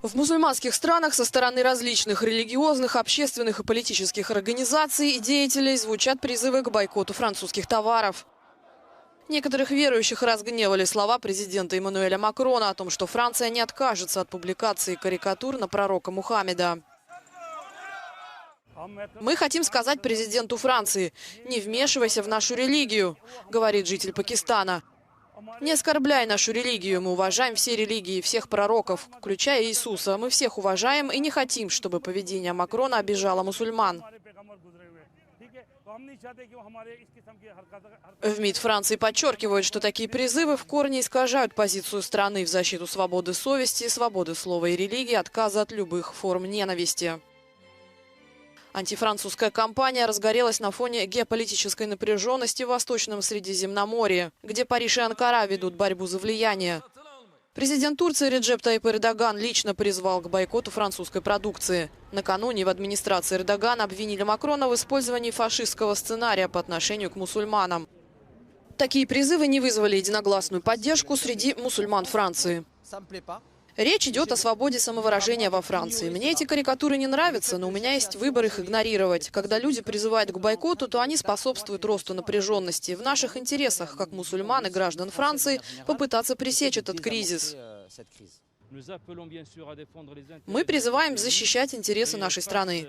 В мусульманских странах со стороны различных религиозных, общественных и политических организаций и деятелей звучат призывы к бойкоту французских товаров. Некоторых верующих разгневали слова президента Эммануэля Макрона о том, что Франция не откажется от публикации карикатур на пророка Мухаммеда. «Мы хотим сказать президенту Франции: не вмешивайся в нашу религию», – говорит житель Пакистана. «Не оскорбляй нашу религию. Мы уважаем все религии, всех пророков, включая Иисуса. Мы всех уважаем и не хотим, чтобы поведение Макрона обижало мусульман». В МИД Франции подчеркивают, что такие призывы в корне искажают позицию страны в защиту свободы совести, свободы слова и религии, отказа от любых форм ненависти. Антифранцузская кампания разгорелась на фоне геополитической напряженности в Восточном Средиземноморье, где Париж и Анкара ведут борьбу за влияние. Президент Турции Реджеп Тайип Эрдоган лично призвал к бойкоту французской продукции. Накануне в администрации Эрдогана обвинили Макрона в использовании фашистского сценария по отношению к мусульманам. Такие призывы не вызвали единогласную поддержку среди мусульман Франции. Речь идет о свободе самовыражения во Франции. Мне эти карикатуры не нравятся, но у меня есть выбор их игнорировать. Когда люди призывают к бойкоту, то они способствуют росту напряженности. В наших интересах, как мусульман и граждан Франции, попытаться пресечь этот кризис. Мы призываем защищать интересы нашей страны.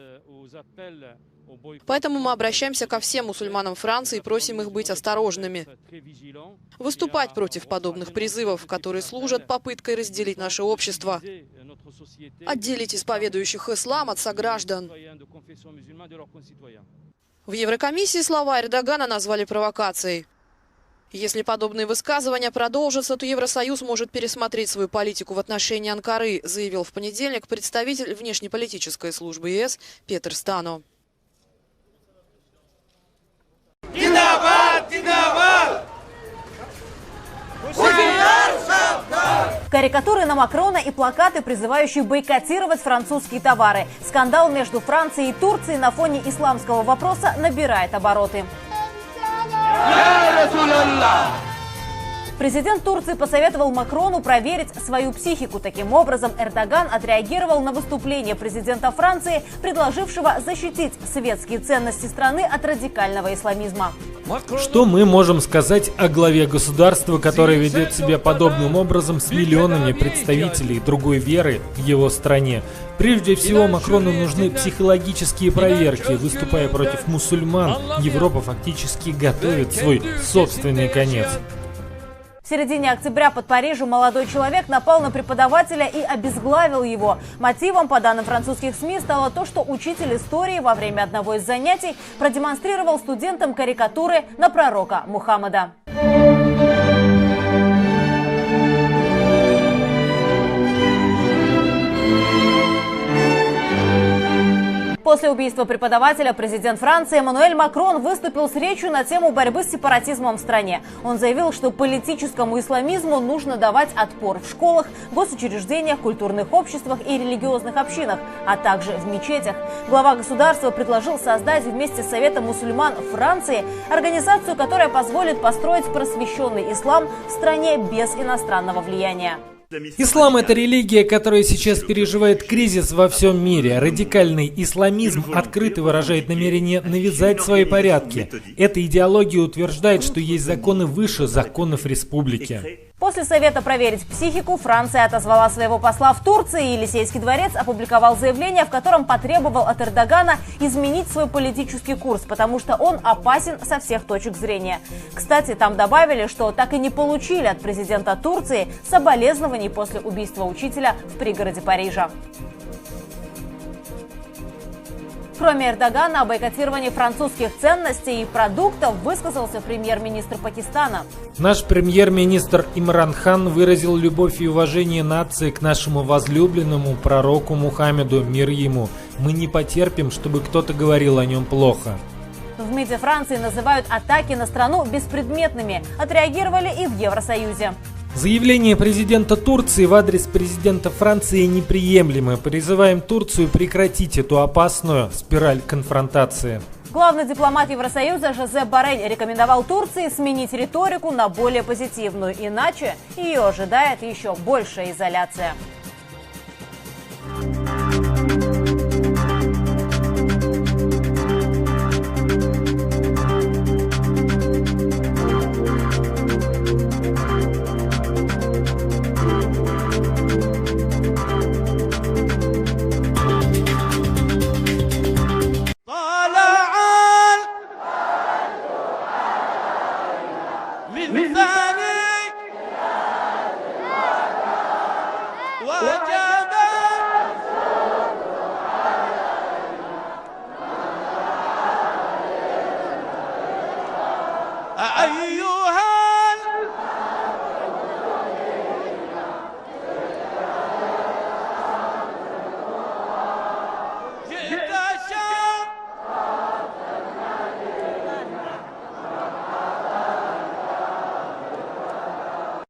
Поэтому мы обращаемся ко всем мусульманам Франции и просим их быть осторожными. Выступать против подобных призывов, которые служат попыткой разделить наше общество. Отделить исповедующих ислам от сограждан. В Еврокомиссии слова Эрдогана назвали провокацией. Если подобные высказывания продолжатся, то Евросоюз может пересмотреть свою политику в отношении Анкары, заявил в понедельник представитель внешнеполитической службы ЕС Петер Стано. Карикатуры на Макрона и плакаты, призывающие бойкотировать французские товары. Скандал между Францией и Турцией на фоне исламского вопроса набирает обороты. Президент Турции посоветовал Макрону проверить свою психику. Таким образом, Эрдоган отреагировал на выступление президента Франции, предложившего защитить светские ценности страны от радикального исламизма. Что мы можем сказать о главе государства, которое ведет себя подобным образом с миллионами представителей другой веры в его стране? Прежде всего, Макрону нужны психологические проверки. Выступая против мусульман, Европа фактически готовит свой собственный конец. В середине октября под Парижем молодой человек напал на преподавателя и обезглавил его. Мотивом, по данным французских СМИ, стало то, что учитель истории во время одного из занятий продемонстрировал студентам карикатуры на пророка Мухаммада. После убийства преподавателя президент Франции Эммануэль Макрон выступил с речью на тему борьбы с сепаратизмом в стране. Он заявил, что политическому исламизму нужно давать отпор в школах, госучреждениях, культурных обществах и религиозных общинах, а также в мечетях. Глава государства предложил создать вместе с Советом мусульман Франции организацию, которая позволит построить просвещенный ислам в стране без иностранного влияния. Ислам – это религия, которая сейчас переживает кризис во всем мире. Радикальный исламизм открыто выражает намерение навязать свои порядки. Эта идеология утверждает, что есть законы выше законов республики. После совета проверить психику Франция отозвала своего посла в Турции, и Елисейский дворец опубликовал заявление, в котором потребовал от Эрдогана изменить свой политический курс, потому что он опасен со всех точек зрения. Кстати, там добавили, что так и не получили от президента Турции соболезнований после убийства учителя в пригороде Парижа. Кроме Эрдогана, о бойкотировании французских ценностей и продуктов высказался премьер-министр Пакистана. Наш премьер-министр Имран Хан выразил любовь и уважение нации к нашему возлюбленному пророку Мухаммеду, мир ему. Мы не потерпим, чтобы кто-то говорил о нем плохо. В МИДе Франции называют атаки на страну беспредметными. Отреагировали и в Евросоюзе. Заявление президента Турции в адрес президента Франции неприемлемо. Призываем Турцию прекратить эту опасную спираль конфронтации. Главный дипломат Евросоюза Жозеп Боррель рекомендовал Турции сменить риторику на более позитивную, иначе ее ожидает еще большая изоляция. للثاني وجاء